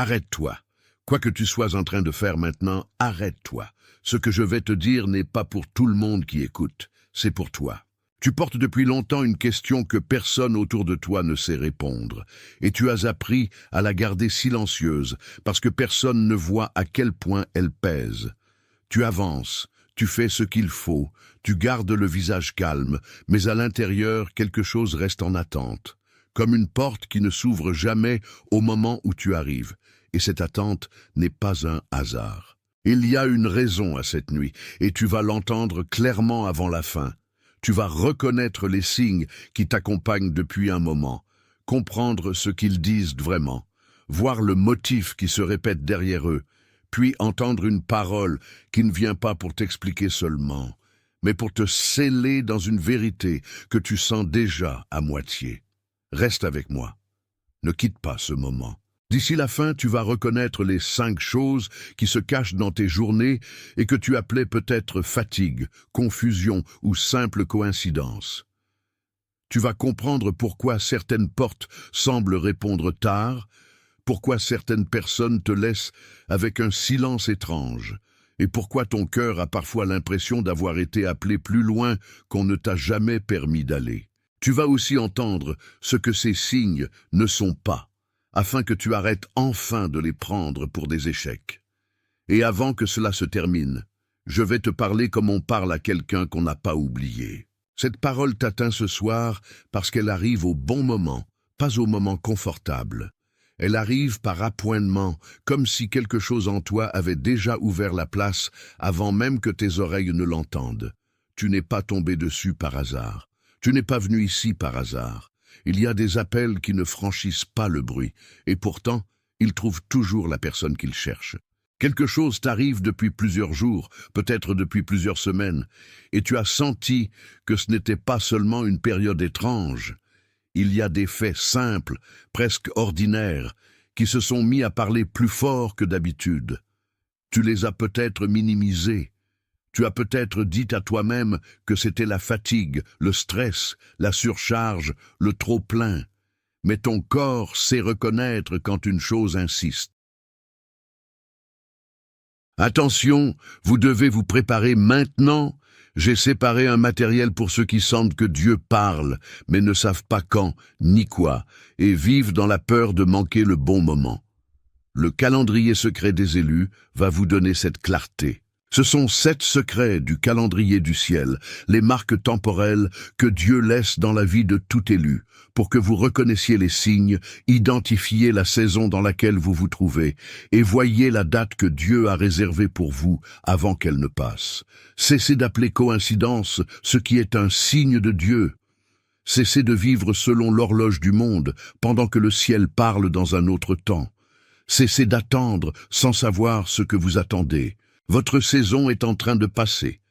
Arrête-toi. Quoi que tu sois en train de faire maintenant, arrête-toi. Ce que je vais te dire n'est pas pour tout le monde qui écoute, c'est pour toi. Tu portes depuis longtemps une question que personne autour de toi ne sait répondre, et tu as appris à la garder silencieuse parce que personne ne voit à quel point elle pèse. Tu avances, tu fais ce qu'il faut, tu gardes le visage calme, mais à l'intérieur, quelque chose reste en attente, comme une porte qui ne s'ouvre jamais au moment où tu arrives, et cette attente n'est pas un hasard. Il y a une raison à cette nuit, et tu vas l'entendre clairement avant la fin. Tu vas reconnaître les signes qui t'accompagnent depuis un moment, comprendre ce qu'ils disent vraiment, voir le motif qui se répète derrière eux, puis entendre une parole qui ne vient pas pour t'expliquer seulement, mais pour te sceller dans une vérité que tu sens déjà à moitié. Reste avec moi. Ne quitte pas ce moment. D'ici la fin, tu vas reconnaître les 5 choses qui se cachent dans tes journées et que tu appelais peut-être fatigue, confusion ou simple coïncidence. Tu vas comprendre pourquoi certaines portes semblent répondre tard, pourquoi certaines personnes te laissent avec un silence étrange, et pourquoi ton cœur a parfois l'impression d'avoir été appelé plus loin qu'on ne t'a jamais permis d'aller. Tu vas aussi entendre ce que ces signes ne sont pas, afin que tu arrêtes enfin de les prendre pour des échecs. Et avant que cela se termine, je vais te parler comme on parle à quelqu'un qu'on n'a pas oublié. Cette parole t'atteint ce soir parce qu'elle arrive au bon moment, pas au moment confortable. Elle arrive par appointement, comme si quelque chose en toi avait déjà ouvert la place avant même que tes oreilles ne l'entendent. Tu n'es pas tombé dessus par hasard. Tu n'es pas venu ici par hasard. Il y a des appels qui ne franchissent pas le bruit, et pourtant, ils trouvent toujours la personne qu'ils cherchent. Quelque chose t'arrive depuis plusieurs jours, peut-être depuis plusieurs semaines, et tu as senti que ce n'était pas seulement une période étrange. Il y a des faits simples, presque ordinaires, qui se sont mis à parler plus fort que d'habitude. Tu les as peut-être minimisés. Tu as peut-être dit à toi-même que c'était la fatigue, le stress, la surcharge, le trop-plein. Mais ton corps sait reconnaître quand une chose insiste. Attention, vous devez vous préparer maintenant. J'ai séparé un matériel pour ceux qui sentent que Dieu parle, mais ne savent pas quand, ni quoi, et vivent dans la peur de manquer le bon moment. Le calendrier secret des élus va vous donner cette clarté. Ce sont 7 secrets du calendrier du ciel, les marques temporelles que Dieu laisse dans la vie de tout élu, pour que vous reconnaissiez les signes, identifiez la saison dans laquelle vous vous trouvez, et voyez la date que Dieu a réservée pour vous avant qu'elle ne passe. Cessez d'appeler coïncidence ce qui est un signe de Dieu. Cessez de vivre selon l'horloge du monde, pendant que le ciel parle dans un autre temps. Cessez d'attendre sans savoir ce que vous attendez. Votre saison est en train de passer,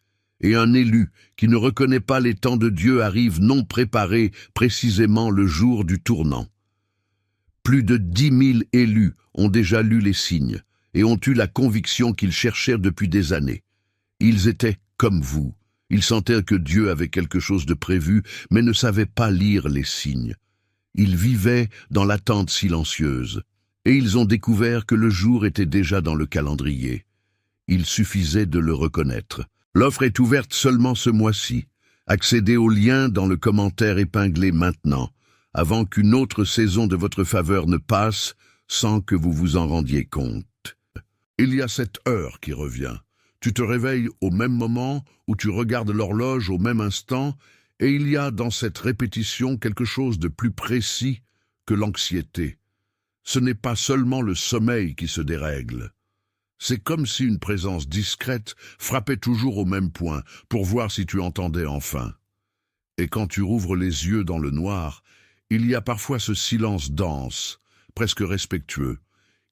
et un élu qui ne reconnaît pas les temps de Dieu arrive non préparé précisément le jour du tournant. Plus de 10 000 élus ont déjà lu les signes et ont eu la conviction qu'ils cherchèrent depuis des années. Ils étaient comme vous, ils sentaient que Dieu avait quelque chose de prévu, mais ne savaient pas lire les signes. Ils vivaient dans l'attente silencieuse, et ils ont découvert que le jour était déjà dans le calendrier. Il suffisait de le reconnaître. L'offre est ouverte seulement ce mois-ci. Accédez au lien dans le commentaire épinglé maintenant, avant qu'une autre saison de votre faveur ne passe sans que vous vous en rendiez compte. Il y a cette heure qui revient. Tu te réveilles au même moment où tu regardes l'horloge au même instant, et il y a dans cette répétition quelque chose de plus précis que l'anxiété. Ce n'est pas seulement le sommeil qui se dérègle. C'est comme si une présence discrète frappait toujours au même point pour voir si tu entendais enfin. Et quand tu rouvres les yeux dans le noir, il y a parfois ce silence dense, presque respectueux,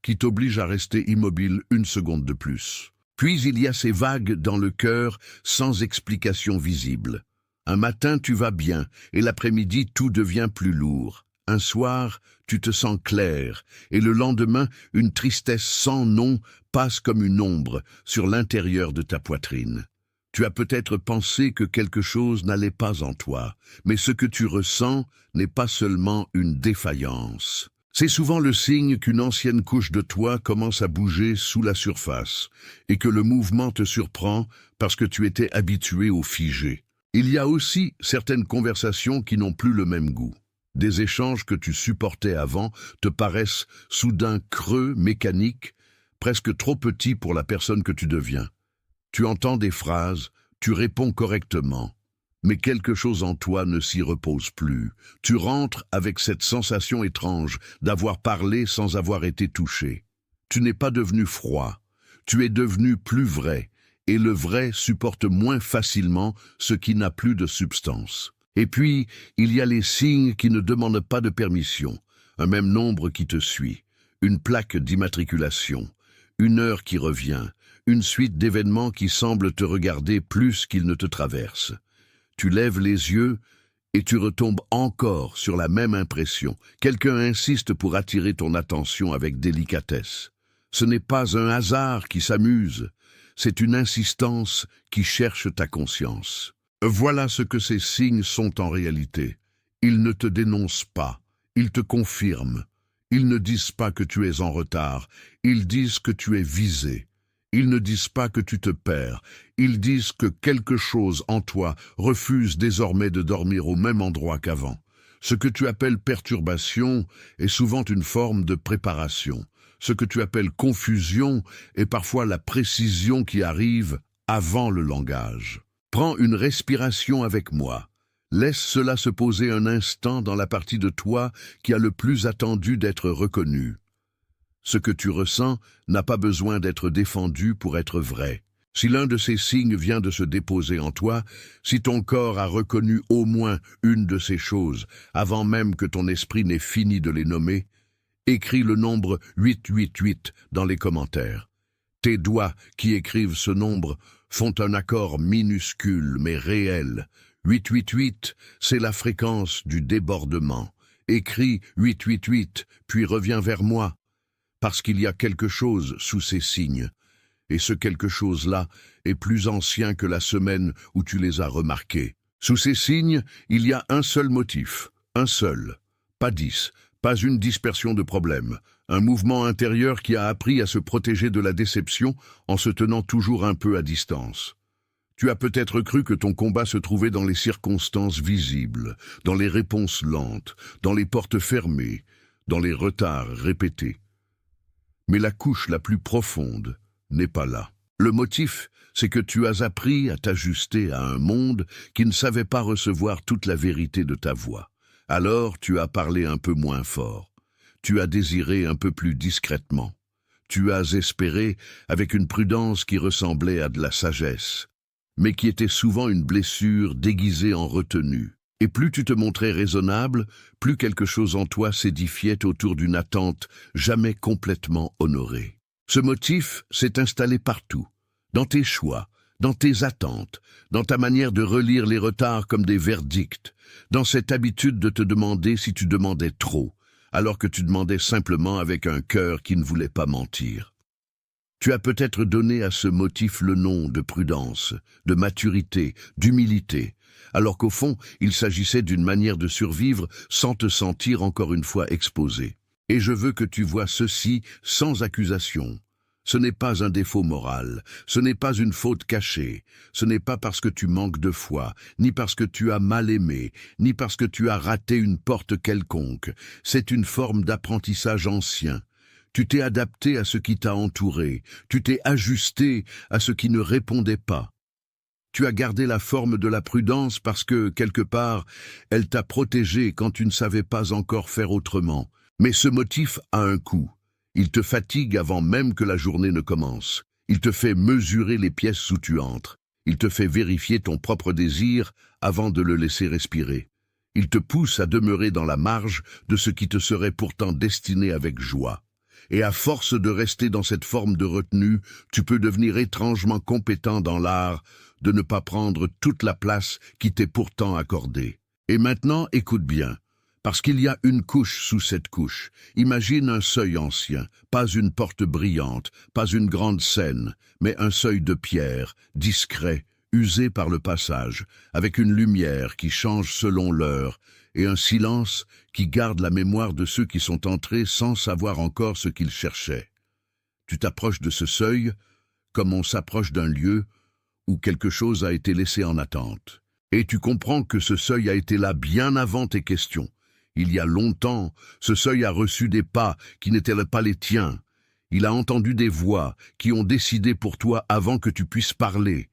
qui t'oblige à rester immobile une seconde de plus. Puis il y a ces vagues dans le cœur sans explication visible. Un matin tu vas bien, et l'après-midi tout devient plus lourd. Un soir, tu te sens clair, et le lendemain, une tristesse sans nom passe comme une ombre sur l'intérieur de ta poitrine. Tu as peut-être pensé que quelque chose n'allait pas en toi, mais ce que tu ressens n'est pas seulement une défaillance. C'est souvent le signe qu'une ancienne couche de toi commence à bouger sous la surface et que le mouvement te surprend parce que tu étais habitué au figé. Il y a aussi certaines conversations qui n'ont plus le même goût. Des échanges que tu supportais avant te paraissent soudain creux, mécaniques, presque trop petits pour la personne que tu deviens. Tu entends des phrases, tu réponds correctement, mais quelque chose en toi ne s'y repose plus. Tu rentres avec cette sensation étrange d'avoir parlé sans avoir été touché. Tu n'es pas devenu froid, tu es devenu plus vrai, et le vrai supporte moins facilement ce qui n'a plus de substance. Et puis, il y a les signes qui ne demandent pas de permission, un même nombre qui te suit, une plaque d'immatriculation, une heure qui revient, une suite d'événements qui semblent te regarder plus qu'ils ne te traversent. Tu lèves les yeux et tu retombes encore sur la même impression. Quelqu'un insiste pour attirer ton attention avec délicatesse. Ce n'est pas un hasard qui s'amuse, c'est une insistance qui cherche ta conscience. Voilà ce que ces signes sont en réalité. Ils ne te dénoncent pas, ils te confirment. Ils ne disent pas que tu es en retard, ils disent que tu es visé. Ils ne disent pas que tu te perds, ils disent que quelque chose en toi refuse désormais de dormir au même endroit qu'avant. Ce que tu appelles perturbation est souvent une forme de préparation. Ce que tu appelles confusion est parfois la précision qui arrive avant le langage. Prends une respiration avec moi. Laisse cela se poser un instant dans la partie de toi qui a le plus attendu d'être reconnue. Ce que tu ressens n'a pas besoin d'être défendu pour être vrai. Si l'un de ces signes vient de se déposer en toi, si ton corps a reconnu au moins une de ces choses avant même que ton esprit n'ait fini de les nommer, écris le nombre 888 dans les commentaires. Tes doigts qui écrivent ce nombre font un accord minuscule mais réel. 888, c'est la fréquence du débordement. Écris 888, puis reviens vers moi. Parce qu'il y a quelque chose sous ces signes. Et ce quelque chose-là est plus ancien que la semaine où tu les as remarqués. Sous ces signes, il y a un seul motif, un seul, pas 10, pas une dispersion de problèmes, un mouvement intérieur qui a appris à se protéger de la déception en se tenant toujours un peu à distance. Tu as peut-être cru que ton combat se trouvait dans les circonstances visibles, dans les réponses lentes, dans les portes fermées, dans les retards répétés. Mais la couche la plus profonde n'est pas là. Le motif, c'est que tu as appris à t'ajuster à un monde qui ne savait pas recevoir toute la vérité de ta voix. Alors tu as parlé un peu moins fort. Tu as désiré un peu plus discrètement. Tu as espéré avec une prudence qui ressemblait à de la sagesse, mais qui était souvent une blessure déguisée en retenue. Et plus tu te montrais raisonnable, plus quelque chose en toi s'édifiait autour d'une attente jamais complètement honorée. Ce motif s'est installé partout, dans tes choix, dans tes attentes, dans ta manière de relire les retards comme des verdicts, dans cette habitude de te demander si tu demandais trop, alors que tu demandais simplement avec un cœur qui ne voulait pas mentir. Tu as peut-être donné à ce motif le nom de prudence, de maturité, d'humilité, alors qu'au fond, il s'agissait d'une manière de survivre sans te sentir encore une fois exposé. Et je veux que tu vois ceci sans accusation. Ce n'est pas un défaut moral, ce n'est pas une faute cachée, ce n'est pas parce que tu manques de foi, ni parce que tu as mal aimé, ni parce que tu as raté une porte quelconque. C'est une forme d'apprentissage ancien. Tu t'es adapté à ce qui t'a entouré, tu t'es ajusté à ce qui ne répondait pas. Tu as gardé la forme de la prudence parce que, quelque part, elle t'a protégé quand tu ne savais pas encore faire autrement. Mais ce motif a un coût. Il te fatigue avant même que la journée ne commence. Il te fait mesurer les pièces où tu entres. Il te fait vérifier ton propre désir avant de le laisser respirer. Il te pousse à demeurer dans la marge de ce qui te serait pourtant destiné avec joie. Et à force de rester dans cette forme de retenue, tu peux devenir étrangement compétent dans l'art de ne pas prendre toute la place qui t'est pourtant accordée. Et maintenant, écoute bien, parce qu'il y a une couche sous cette couche. Imagine un seuil ancien, pas une porte brillante, pas une grande scène, mais un seuil de pierre, discret, usé par le passage, avec une lumière qui change selon l'heure et un silence qui garde la mémoire de ceux qui sont entrés sans savoir encore ce qu'ils cherchaient. Tu t'approches de ce seuil comme on s'approche d'un lieu où quelque chose a été laissé en attente. Et tu comprends que ce seuil a été là bien avant tes questions. Il y a longtemps, ce seuil a reçu des pas qui n'étaient pas les tiens. Il a entendu des voix qui ont décidé pour toi avant que tu puisses parler.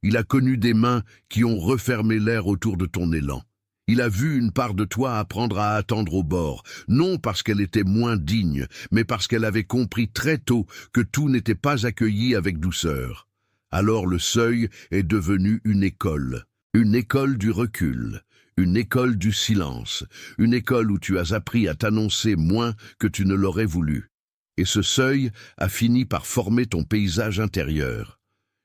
Il a connu des mains qui ont refermé l'air autour de ton élan. Il a vu une part de toi apprendre à attendre au bord, non parce qu'elle était moins digne, mais parce qu'elle avait compris très tôt que tout n'était pas accueilli avec douceur. Alors le seuil est devenu une école du recul, une école du silence, une école où tu as appris à t'annoncer moins que tu ne l'aurais voulu. Et ce seuil a fini par former ton paysage intérieur.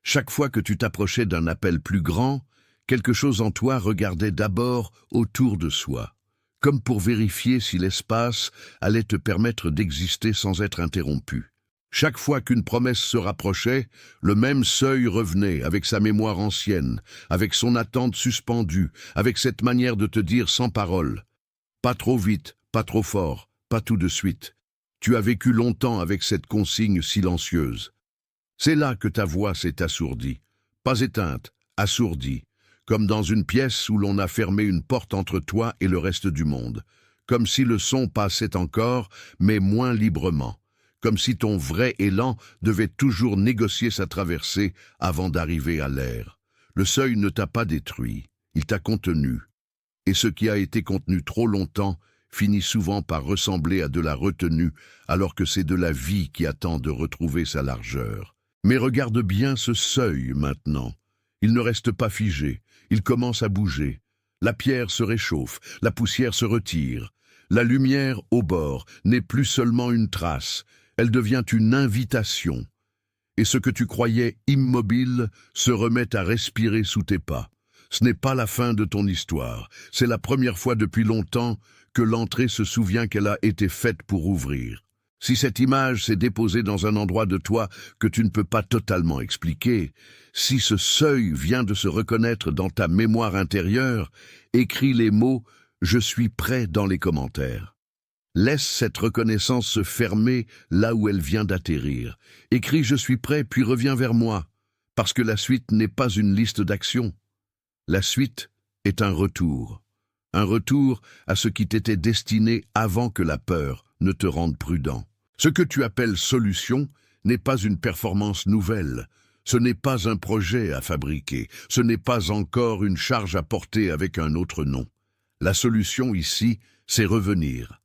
Chaque fois que tu t'approchais d'un appel plus grand, quelque chose en toi regardait d'abord autour de soi, comme pour vérifier si l'espace allait te permettre d'exister sans être interrompu. Chaque fois qu'une promesse se rapprochait, le même seuil revenait avec sa mémoire ancienne, avec son attente suspendue, avec cette manière de te dire sans parole. Pas trop vite, pas trop fort, pas tout de suite. Tu as vécu longtemps avec cette consigne silencieuse. C'est là que ta voix s'est assourdie, pas éteinte, assourdie, comme dans une pièce où l'on a fermé une porte entre toi et le reste du monde, comme si le son passait encore, mais moins librement, comme si ton vrai élan devait toujours négocier sa traversée avant d'arriver à l'air. Le seuil ne t'a pas détruit, il t'a contenu, et ce qui a été contenu trop longtemps finit souvent par ressembler à de la retenue, alors que c'est de la vie qui attend de retrouver sa largeur. Mais regarde bien ce seuil maintenant. Il ne reste pas figé, il commence à bouger. La pierre se réchauffe, la poussière se retire. La lumière au bord n'est plus seulement une trace, elle devient une invitation. Et ce que tu croyais immobile se remet à respirer sous tes pas. Ce n'est pas la fin de ton histoire, c'est la première fois depuis longtemps que l'entrée se souvient qu'elle a été faite pour ouvrir. Si cette image s'est déposée dans un endroit de toi que tu ne peux pas totalement expliquer, si ce seuil vient de se reconnaître dans ta mémoire intérieure, écris les mots « Je suis prêt » dans les commentaires. Laisse cette reconnaissance se fermer là où elle vient d'atterrir. Écris « Je suis prêt » puis reviens vers moi, parce que la suite n'est pas une liste d'actions. La suite est un retour à ce qui t'était destiné avant que la peur ne te rende prudent. Ce que tu appelles solution n'est pas une performance nouvelle, ce n'est pas un projet à fabriquer, ce n'est pas encore une charge à porter avec un autre nom. La solution ici, c'est revenir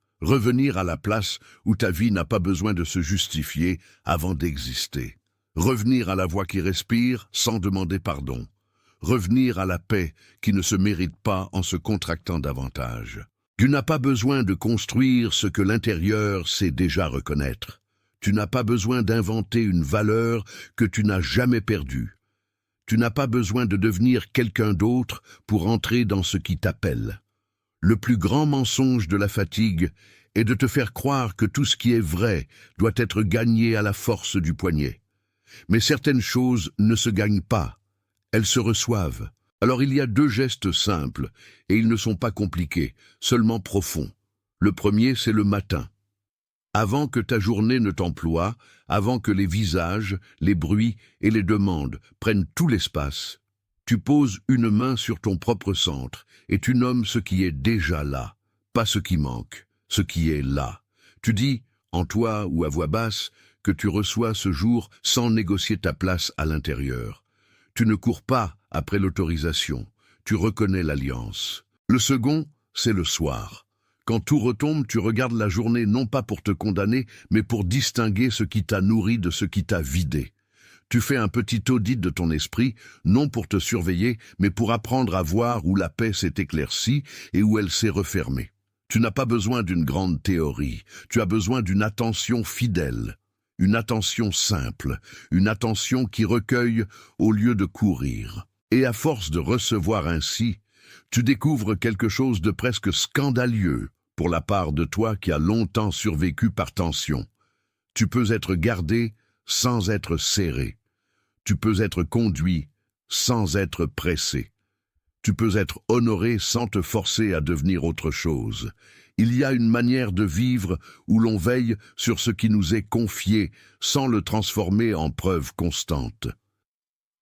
à la place où ta vie n'a pas besoin de se justifier avant d'exister. Revenir à la voix qui respire sans demander pardon. Revenir à la paix qui ne se mérite pas en se contractant davantage. Tu n'as pas besoin de construire ce que l'intérieur sait déjà reconnaître. Tu n'as pas besoin d'inventer une valeur que tu n'as jamais perdue. Tu n'as pas besoin de devenir quelqu'un d'autre pour entrer dans ce qui t'appelle. Le plus grand mensonge de la fatigue est de te faire croire que tout ce qui est vrai doit être gagné à la force du poignet. Mais certaines choses ne se gagnent pas, elles se reçoivent. Alors il y a 2 gestes simples, et ils ne sont pas compliqués, seulement profonds. Le premier, c'est le matin. Avant que ta journée ne t'emploie, avant que les visages, les bruits et les demandes prennent tout l'espace, tu poses une main sur ton propre centre, et tu nommes ce qui est déjà là, pas ce qui manque, ce qui est là. Tu dis, en toi ou à voix basse, que tu reçois ce jour sans négocier ta place à l'intérieur. Tu ne cours pas après l'autorisation, tu reconnais l'alliance. Le second, c'est le soir. Quand tout retombe, tu regardes la journée non pas pour te condamner, mais pour distinguer ce qui t'a nourri de ce qui t'a vidé. Tu fais un petit audit de ton esprit, non pour te surveiller, mais pour apprendre à voir où la paix s'est éclaircie et où elle s'est refermée. Tu n'as pas besoin d'une grande théorie, tu as besoin d'une attention fidèle. Une attention simple, une attention qui recueille au lieu de courir. Et à force de recevoir ainsi, tu découvres quelque chose de presque scandaleux pour la part de toi qui a longtemps survécu par tension. Tu peux être gardé sans être serré. Tu peux être conduit sans être pressé. Tu peux être honoré sans te forcer à devenir autre chose. Il y a une manière de vivre où l'on veille sur ce qui nous est confié sans le transformer en preuve constante.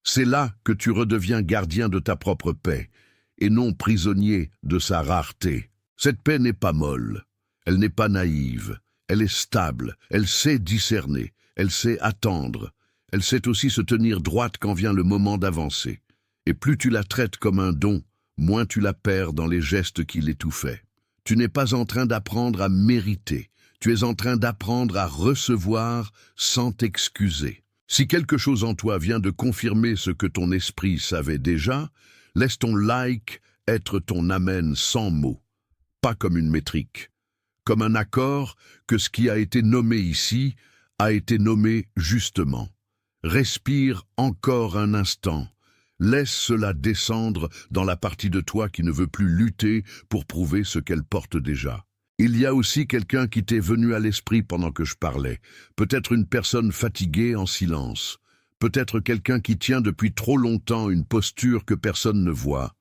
C'est là que tu redeviens gardien de ta propre paix et non prisonnier de sa rareté. Cette paix n'est pas molle, elle n'est pas naïve, elle est stable, elle sait discerner, elle sait attendre, elle sait aussi se tenir droite quand vient le moment d'avancer. Et plus tu la traites comme un don, moins tu la perds dans les gestes qui l'étouffaient. Tu n'es pas en train d'apprendre à mériter, tu es en train d'apprendre à recevoir sans t'excuser. Si quelque chose en toi vient de confirmer ce que ton esprit savait déjà, laisse ton like être ton amen sans mots, pas comme une métrique, comme un accord que ce qui a été nommé ici a été nommé justement. Respire encore un instant. Laisse cela descendre dans la partie de toi qui ne veut plus lutter pour prouver ce qu'elle porte déjà. Il y a aussi quelqu'un qui t'est venu à l'esprit pendant que je parlais. Peut-être une personne fatiguée en silence. Peut-être quelqu'un qui tient depuis trop longtemps une posture que personne ne voit.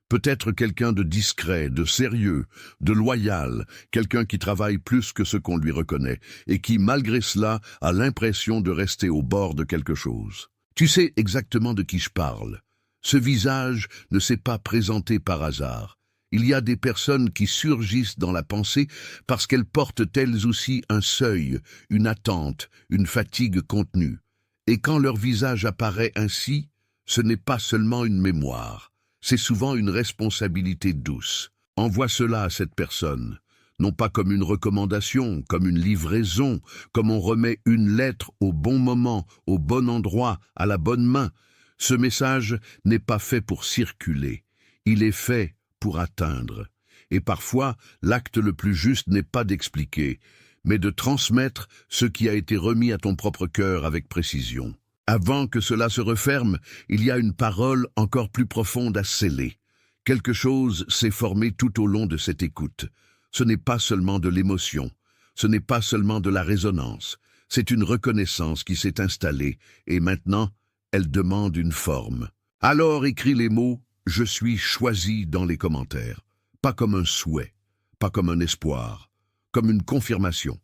Peut-être quelqu'un de discret, de sérieux, de loyal, quelqu'un qui travaille plus que ce qu'on lui reconnaît et qui, malgré cela, a l'impression de rester au bord de quelque chose. Tu sais exactement de qui je parle. Ce visage ne s'est pas présenté par hasard. Il y a des personnes qui surgissent dans la pensée parce qu'elles portent elles aussi un seuil, une attente, une fatigue contenue. Et quand leur visage apparaît ainsi, ce n'est pas seulement une mémoire, c'est souvent une responsabilité douce. Envoie cela à cette personne, non pas comme une recommandation, comme une livraison, comme on remet une lettre au bon moment, au bon endroit, à la bonne main. Ce message n'est pas fait pour circuler, il est fait pour atteindre. Et parfois, l'acte le plus juste n'est pas d'expliquer, mais de transmettre ce qui a été remis à ton propre cœur avec précision. Avant que cela se referme, il y a une parole encore plus profonde à sceller. Quelque chose s'est formé tout au long de cette écoute. Ce n'est pas seulement de l'émotion, ce n'est pas seulement de la résonance, c'est une reconnaissance qui s'est installée et maintenant, elle demande une forme. Alors écris les mots « Je suis choisi » dans les commentaires, pas comme un souhait, pas comme un espoir, comme une confirmation.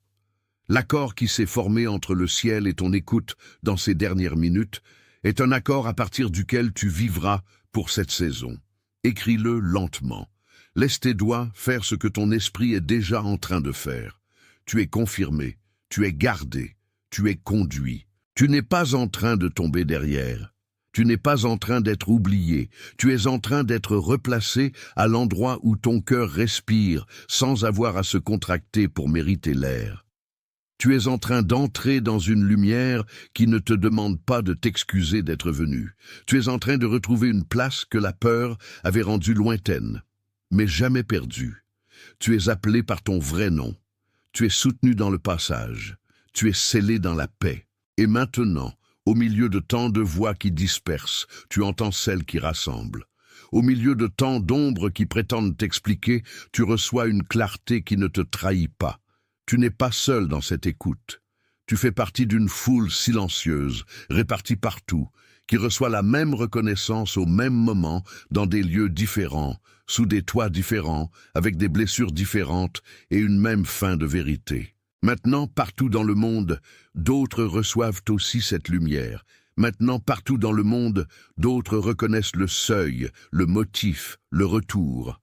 L'accord qui s'est formé entre le ciel et ton écoute dans ces dernières minutes est un accord à partir duquel tu vivras pour cette saison. Écris-le lentement. Laisse tes doigts faire ce que ton esprit est déjà en train de faire. Tu es confirmé, tu es gardé, tu es conduit. Tu n'es pas en train de tomber derrière. Tu n'es pas en train d'être oublié. Tu es en train d'être replacé à l'endroit où ton cœur respire sans avoir à se contracter pour mériter l'air. Tu es en train d'entrer dans une lumière qui ne te demande pas de t'excuser d'être venu. Tu es en train de retrouver une place que la peur avait rendue lointaine, mais jamais perdue. Tu es appelé par ton vrai nom. Tu es soutenu dans le passage. Tu es scellé dans la paix. Et maintenant, au milieu de tant de voix qui dispersent, tu entends celle qui rassemble. Au milieu de tant d'ombres qui prétendent t'expliquer, tu reçois une clarté qui ne te trahit pas. Tu n'es pas seul dans cette écoute. Tu fais partie d'une foule silencieuse, répartie partout, qui reçoit la même reconnaissance au même moment, dans des lieux différents, sous des toits différents, avec des blessures différentes et une même fin de vérité. Maintenant, partout dans le monde, d'autres reçoivent aussi cette lumière. Maintenant, partout dans le monde, d'autres reconnaissent le seuil, le motif, le retour.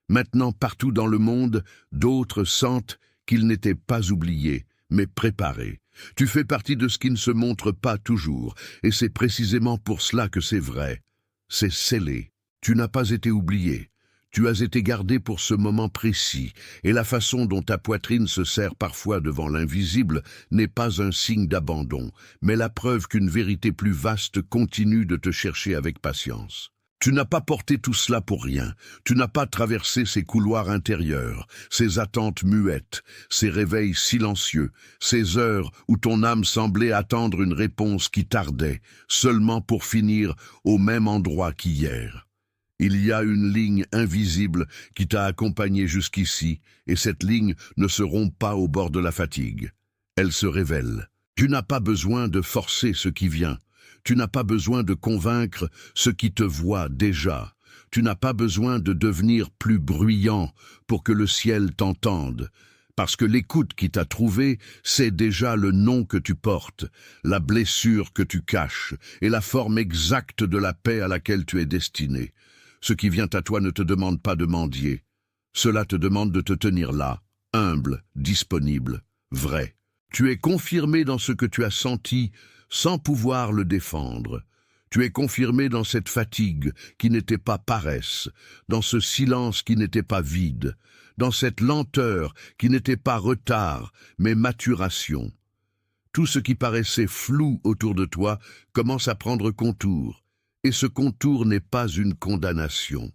Maintenant, partout dans le monde, d'autres sentent qu'ils n'étaient pas oubliés, mais préparés. Tu fais partie de ce qui ne se montre pas toujours, et c'est précisément pour cela que c'est vrai. C'est scellé. Tu n'as pas été oublié. Tu as été gardé pour ce moment précis, et la façon dont ta poitrine se serre parfois devant l'invisible n'est pas un signe d'abandon, mais la preuve qu'une vérité plus vaste continue de te chercher avec patience. Tu n'as pas porté tout cela pour rien. Tu n'as pas traversé ces couloirs intérieurs, ces attentes muettes, ces réveils silencieux, ces heures où ton âme semblait attendre une réponse qui tardait, seulement pour finir au même endroit qu'hier. Il y a une ligne invisible qui t'a accompagné jusqu'ici, et cette ligne ne se rompt pas au bord de la fatigue. Elle se révèle. Tu n'as pas besoin de forcer ce qui vient. Tu n'as pas besoin de convaincre ce qui te voit déjà. Tu n'as pas besoin de devenir plus bruyant pour que le ciel t'entende, parce que l'écoute qui t'a trouvé, c'est déjà le nom que tu portes, la blessure que tu caches et la forme exacte de la paix à laquelle tu es destiné. Ce qui vient à toi ne te demande pas de mendier. Cela te demande de te tenir là, humble, disponible, vrai. Tu es confirmé dans ce que tu as senti sans pouvoir le défendre. Tu es confirmé dans cette fatigue qui n'était pas paresse, dans ce silence qui n'était pas vide, dans cette lenteur qui n'était pas retard, mais maturation. Tout ce qui paraissait flou autour de toi commence à prendre contour, et ce contour n'est pas une condamnation.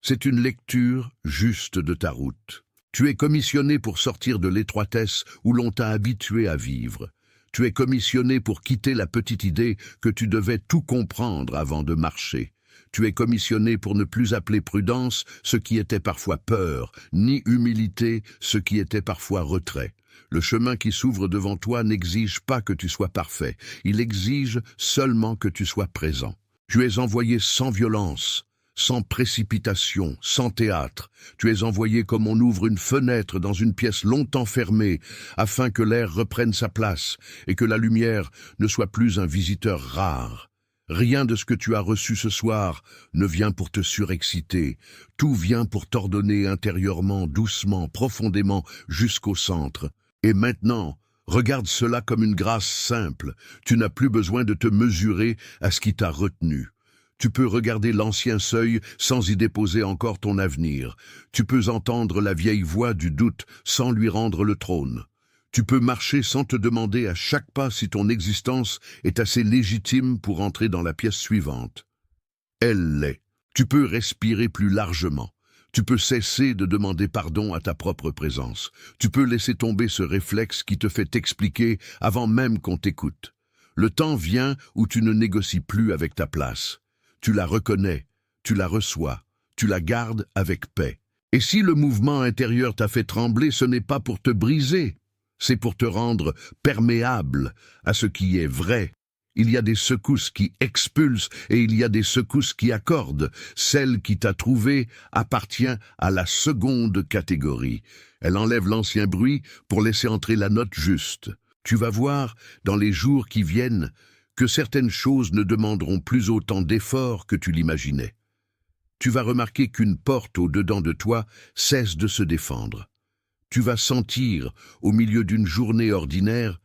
C'est une lecture juste de ta route. Tu es commissionné pour sortir de l'étroitesse où l'on t'a habitué à vivre. Tu es commissionné pour quitter la petite idée que tu devais tout comprendre avant de marcher. Tu es commissionné pour ne plus appeler prudence ce qui était parfois peur, ni humilité ce qui était parfois retrait. Le chemin qui s'ouvre devant toi n'exige pas que tu sois parfait, il exige seulement que tu sois présent. Tu es envoyé sans violence, sans précipitation, sans théâtre. Tu es envoyé comme on ouvre une fenêtre dans une pièce longtemps fermée, afin que l'air reprenne sa place et que la lumière ne soit plus un visiteur rare. Rien de ce que tu as reçu ce soir ne vient pour te surexciter. Tout vient pour t'ordonner intérieurement, doucement, profondément, jusqu'au centre. Et maintenant, regarde cela comme une grâce simple. Tu n'as plus besoin de te mesurer à ce qui t'a retenu. Tu peux regarder l'ancien seuil sans y déposer encore ton avenir. Tu peux entendre la vieille voix du doute sans lui rendre le trône. Tu peux marcher sans te demander à chaque pas si ton existence est assez légitime pour entrer dans la pièce suivante. Elle l'est. Tu peux respirer plus largement. Tu peux cesser de demander pardon à ta propre présence. Tu peux laisser tomber ce réflexe qui te fait t'expliquer avant même qu'on t'écoute. Le temps vient où tu ne négocies plus avec ta place. Tu la reconnais, tu la reçois, tu la gardes avec paix. Et si le mouvement intérieur t'a fait trembler, ce n'est pas pour te briser, c'est pour te rendre perméable à ce qui est vrai. Il y a des secousses qui expulsent et il y a des secousses qui accordent. Celle qui t'a trouvé appartient à la seconde catégorie. Elle enlève l'ancien bruit pour laisser entrer la note juste. Tu vas voir, dans les jours qui viennent, que certaines choses ne demanderont plus autant d'efforts que tu l'imaginais. Tu vas remarquer qu'une porte au-dedans de toi cesse de se défendre. Tu vas sentir, au milieu d'une journée ordinaire,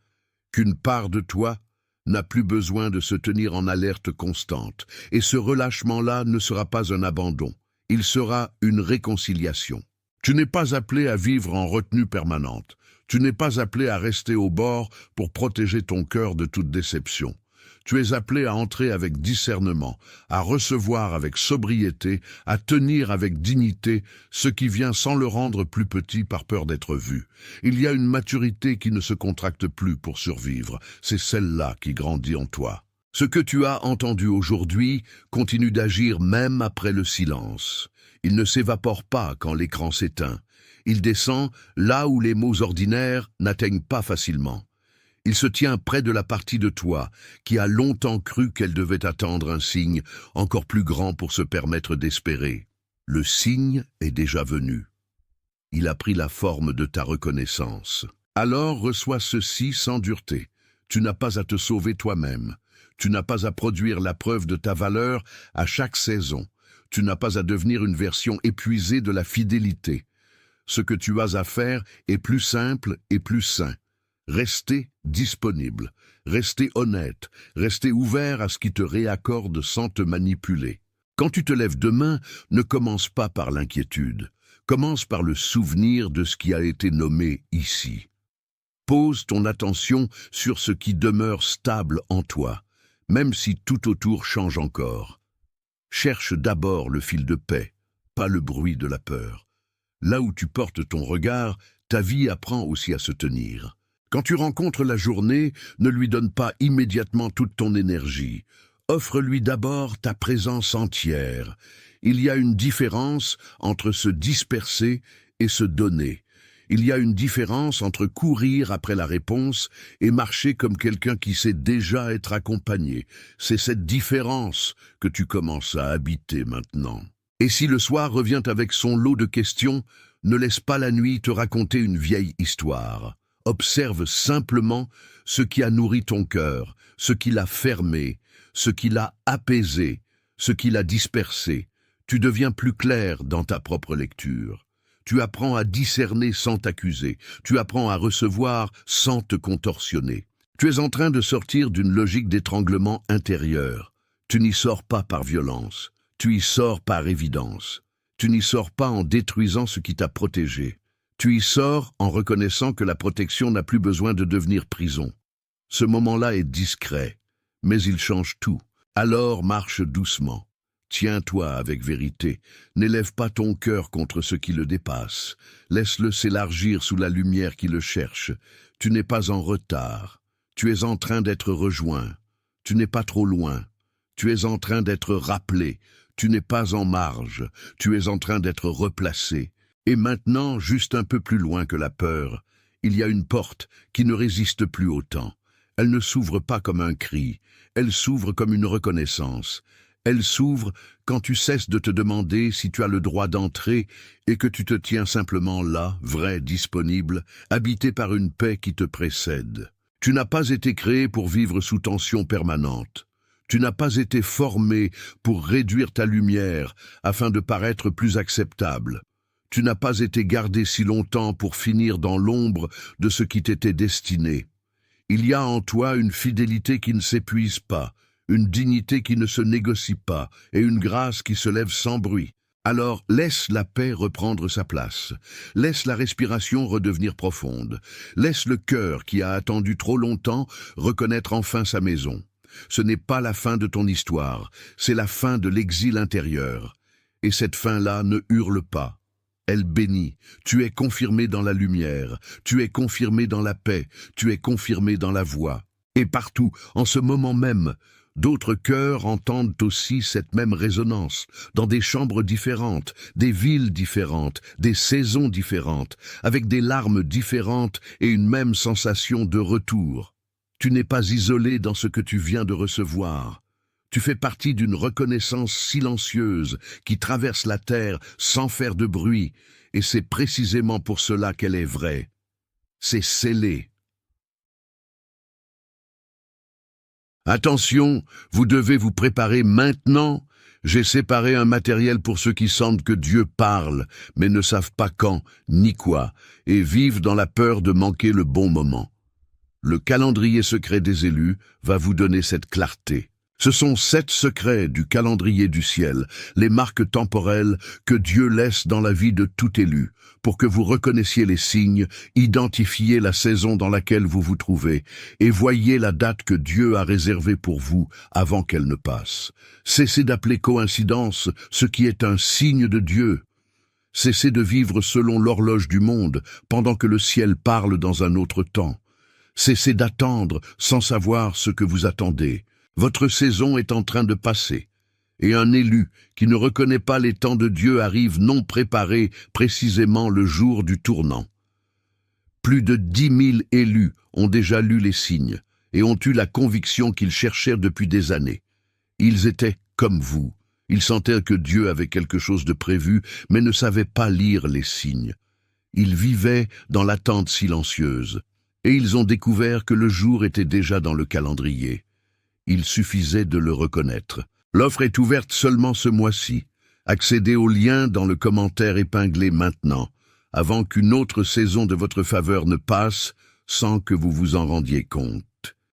qu'une part de toi n'a plus besoin de se tenir en alerte constante. Et ce relâchement-là ne sera pas un abandon, il sera une réconciliation. Tu n'es pas appelé à vivre en retenue permanente. Tu n'es pas appelé à rester au bord pour protéger ton cœur de toute déception. Tu es appelé à entrer avec discernement, à recevoir avec sobriété, à tenir avec dignité ce qui vient sans le rendre plus petit par peur d'être vu. Il y a une maturité qui ne se contracte plus pour survivre. C'est celle-là qui grandit en toi. Ce que tu as entendu aujourd'hui continue d'agir même après le silence. Il ne s'évapore pas quand l'écran s'éteint. Il descend là où les mots ordinaires n'atteignent pas facilement. Il se tient près de la partie de toi qui a longtemps cru qu'elle devait attendre un signe encore plus grand pour se permettre d'espérer. Le signe est déjà venu. Il a pris la forme de ta reconnaissance. Alors reçois ceci sans dureté. Tu n'as pas à te sauver toi-même. Tu n'as pas à produire la preuve de ta valeur à chaque saison. Tu n'as pas à devenir une version épuisée de la fidélité. Ce que tu as à faire est plus simple et plus sain. Restez disponible, restez honnête, restez ouvert à ce qui te réaccorde sans te manipuler. Quand tu te lèves demain, ne commence pas par l'inquiétude, commence par le souvenir de ce qui a été nommé ici. Pose ton attention sur ce qui demeure stable en toi, même si tout autour change encore. Cherche d'abord le fil de paix, pas le bruit de la peur. Là où tu portes ton regard, ta vie apprend aussi à se tenir. Quand tu rencontres la journée, ne lui donne pas immédiatement toute ton énergie. Offre-lui d'abord ta présence entière. Il y a une différence entre se disperser et se donner. Il y a une différence entre courir après la réponse et marcher comme quelqu'un qui sait déjà être accompagné. C'est cette différence que tu commences à habiter maintenant. Et si le soir revient avec son lot de questions, ne laisse pas la nuit te raconter une vieille histoire. Observe simplement ce qui a nourri ton cœur, ce qui l'a fermé, ce qui l'a apaisé, ce qui l'a dispersé. Tu deviens plus clair dans ta propre lecture. Tu apprends à discerner sans t'accuser. Tu apprends à recevoir sans te contorsionner. Tu es en train de sortir d'une logique d'étranglement intérieur. Tu n'y sors pas par violence. Tu y sors par évidence. Tu n'y sors pas en détruisant ce qui t'a protégé. Tu y sors en reconnaissant que la protection n'a plus besoin de devenir prison. Ce moment-là est discret, mais il change tout. Alors marche doucement. Tiens-toi avec vérité. N'élève pas ton cœur contre ce qui le dépasse. Laisse-le s'élargir sous la lumière qui le cherche. Tu n'es pas en retard. Tu es en train d'être rejoint. Tu n'es pas trop loin. Tu es en train d'être rappelé. Tu n'es pas en marge. Tu es en train d'être replacé. Et maintenant, juste un peu plus loin que la peur, il y a une porte qui ne résiste plus au temps. Elle ne s'ouvre pas comme un cri. Elle s'ouvre comme une reconnaissance. Elle s'ouvre quand tu cesses de te demander si tu as le droit d'entrer et que tu te tiens simplement là, vrai, disponible, habité par une paix qui te précède. Tu n'as pas été créé pour vivre sous tension permanente. Tu n'as pas été formé pour réduire ta lumière afin de paraître plus acceptable. Tu n'as pas été gardé si longtemps pour finir dans l'ombre de ce qui t'était destiné. Il y a en toi une fidélité qui ne s'épuise pas, une dignité qui ne se négocie pas et une grâce qui se lève sans bruit. Alors laisse la paix reprendre sa place, laisse la respiration redevenir profonde, laisse le cœur qui a attendu trop longtemps reconnaître enfin sa maison. Ce n'est pas la fin de ton histoire, c'est la fin de l'exil intérieur. Et cette fin-là ne hurle pas. Elle bénit. Tu es confirmé dans la lumière, tu es confirmé dans la paix, tu es confirmé dans la voix. Et partout, en ce moment même, d'autres cœurs entendent aussi cette même résonance, dans des chambres différentes, des villes différentes, des saisons différentes, avec des larmes différentes et une même sensation de retour. Tu n'es pas isolé dans ce que tu viens de recevoir. Tu fais partie d'une reconnaissance silencieuse qui traverse la terre sans faire de bruit, et c'est précisément pour cela qu'elle est vraie. C'est scellé. Attention, vous devez vous préparer maintenant. J'ai séparé un matériel pour ceux qui sentent que Dieu parle, mais ne savent pas quand ni quoi, et vivent dans la peur de manquer le bon moment. Le calendrier secret des élus va vous donner cette clarté. Ce sont 7 secrets du calendrier du ciel, les marques temporelles que Dieu laisse dans la vie de tout élu, pour que vous reconnaissiez les signes, identifiez la saison dans laquelle vous vous trouvez, et voyez la date que Dieu a réservée pour vous avant qu'elle ne passe. Cessez d'appeler coïncidence ce qui est un signe de Dieu. Cessez de vivre selon l'horloge du monde, pendant que le ciel parle dans un autre temps. Cessez d'attendre sans savoir ce que vous attendez. Votre saison est en train de passer, et un élu qui ne reconnaît pas les temps de Dieu arrive non préparé précisément le jour du tournant. Plus de 10 000 élus ont déjà lu les signes et ont eu la conviction qu'ils cherchèrent depuis des années. Ils étaient comme vous. Ils sentaient que Dieu avait quelque chose de prévu, mais ne savaient pas lire les signes. Ils vivaient dans l'attente silencieuse, et ils ont découvert que le jour était déjà dans le calendrier. Il suffisait de le reconnaître. L'offre est ouverte seulement ce mois-ci. Accédez au lien dans le commentaire épinglé maintenant, avant qu'une autre saison de votre faveur ne passe sans que vous vous en rendiez compte.